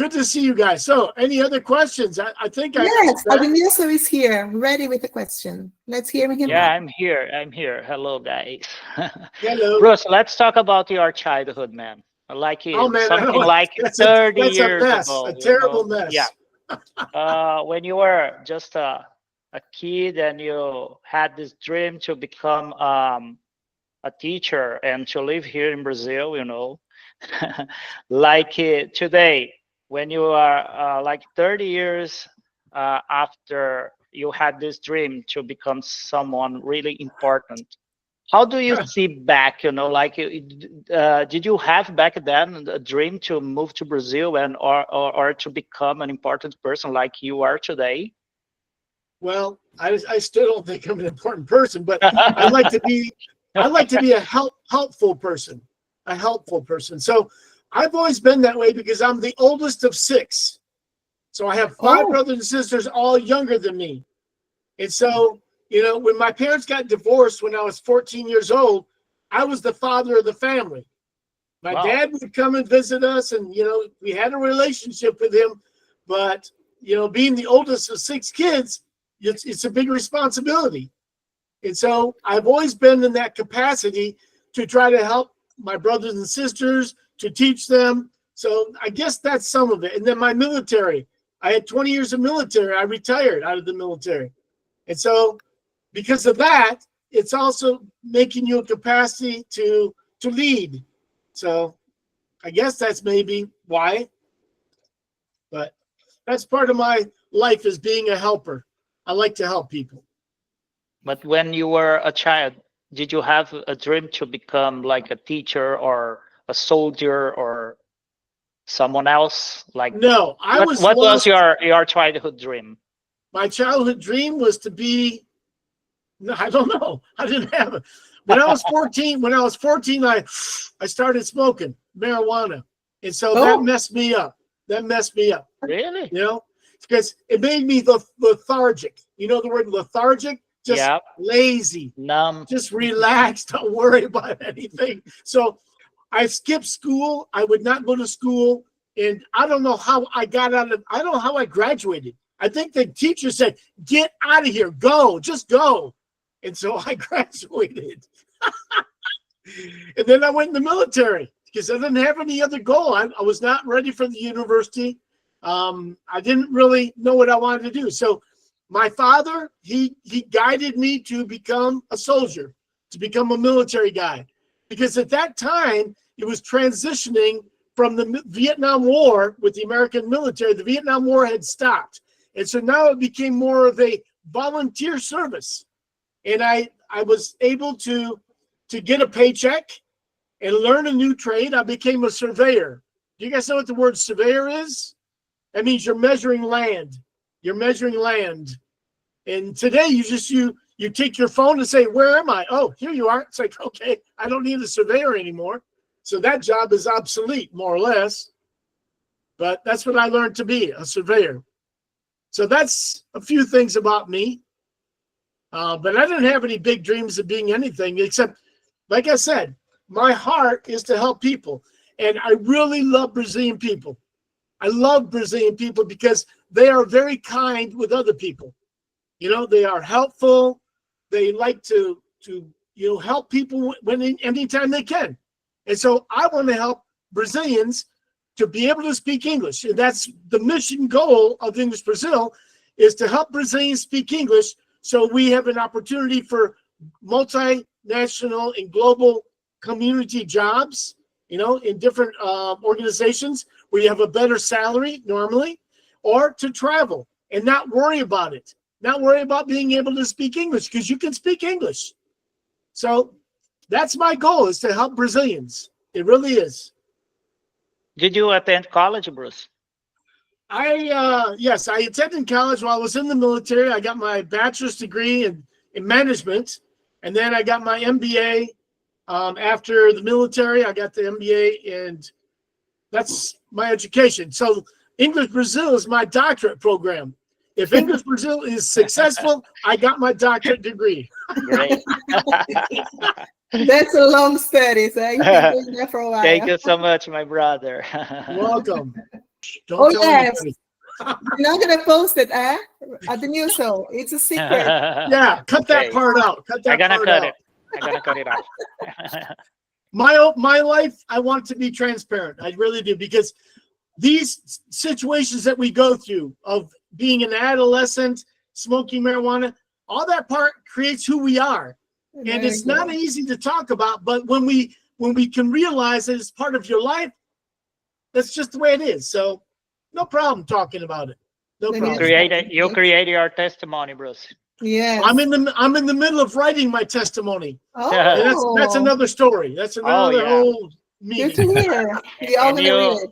Good to see you guys. So, any other questions? I think yes, Abenilso is here, ready with a question. Let's hear him Yeah, out. I'm here. I'm here. Hello, guys. Hello. Bruce, let's talk about your childhood, man. Like Oh man, something like that's 30 a years mess, ago, a you terrible know? mess. Yeah. When you were just a kid and you had this dream to become a teacher and to live here in Brazil, you know, like today, when you are like 30 years after you had this dream to become someone really important, how do you see back, you know, like did you have back then a dream to move to Brazil and or to become an important person like you are today? Well, I still don't think I'm an important person, but I like to be a helpful person, a helpful person. So I've always been that way because I'm the oldest of 6. So I have 5 brothers and sisters, all younger than me. And so, you know, when my parents got divorced when I was 14 years old, I was the father of the family. My dad would come and visit us, and, you know, we had a relationship with him. But, you know, being the oldest of 6 kids, it's a big responsibility. And so I've always been in that capacity to try to help my brothers and sisters, to teach them. So I guess that's some of it. And then my military, I had 20 years of military. I retired out of the military. And so because of that, it's also making you a capacity to lead. So I guess that's maybe why. But that's part of my life, is being a helper. I like to help people. But when you were a child, did you have a dream to become like a teacher or a soldier or someone else? Like, no, what was your childhood dream? My childhood dream was to be, no, I don't know. I didn't have it. When I was 14, I started smoking marijuana. And so that messed me up. Really? You know, because it made me lethargic. You know the word lethargic? Just lazy, numb, just relax, don't worry about anything. So I skipped school. I would not go to school. And I don't know how I don't know how I graduated. I think the teacher said, get out of here, go, just go. And so I graduated. And then I went in the military because I didn't have any other goal. I was not ready for the university. I didn't really know what I wanted to do. So my father, he guided me to become a soldier, to become a military guy. Because at that time, it was transitioning from the Vietnam War with the American military. The Vietnam War had stopped. And so now it became more of a volunteer service. And I was able to get a paycheck and learn a new trade. I became a surveyor. Do you guys know what the word surveyor is? That means you're measuring land. You're measuring land. And today you take your phone and say, where am I? Oh, here you are. It's like, okay, I don't need a surveyor anymore. So that job is obsolete, more or less. But that's what I learned to be, a surveyor. So that's a few things about me. But I didn't have any big dreams of being anything except, like I said, my heart is to help people. And I really love Brazilian people. I love Brazilian people because they are very kind with other people. You know, they are helpful. They like to help people anytime they can. And so I want to help Brazilians to be able to speak English. And that's the mission goal of English Brazil, is to help Brazilians speak English so we have an opportunity for multinational and global community jobs, you know, in different organizations where you have a better salary normally, or to travel and not worry about it. Not worry about being able to speak English, because you can speak English. So that's my goal, is to help Brazilians. It really is. Did you attend college, Bruce? Yes, I attended college while I was in the military. I got my bachelor's degree in management, and then I got my MBA after the military. I got the MBA, and that's my education. So English Brazil is my doctorate program. If English Brazil is successful, I got my doctorate degree. Great. That's a long study, so you've been doing that for a while. Thank you so much, my brother. You're welcome. Don't Oh, tell yes. anybody. You're not gonna post it, eh? At the news show. It's a secret. Yeah, cut that Okay. part out. Cut that I'm gonna part cut out. it. I'm gonna cut it out. My life, I want to be transparent. I really do, because these situations that we go through of being an adolescent, smoking marijuana, all that part creates who we are. And Very it's not good. easy to talk about, but when we can realize that it's part of your life, that's just the way it is. So no problem talking about it. No Then problem. You create your testimony, Bruce. Yes. I'm in the middle of writing my testimony. Oh, And that's another story. That's another yeah. whole Good to meeting. hear. We all And gonna read it.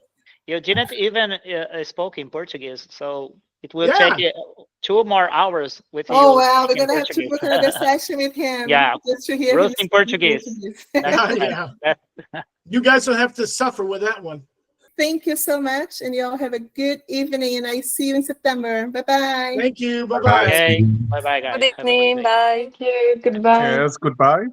you didn't even spoke in Portuguese, so it will Yeah. take 2 more hours with you. Oh wow, we're speaking gonna have to Portuguese. book another session with him. Yeah. Just to hear Bruce him in speak Portuguese. That's Yeah. fine. You guys will have to suffer with that one. Thank you so much, and y'all have a good evening, and I see you in September. Bye-bye. Thank you. Bye-bye. Okay. Bye bye, guys. Good Have a great evening. day. Bye. Thank you. Goodbye. Yes, goodbye.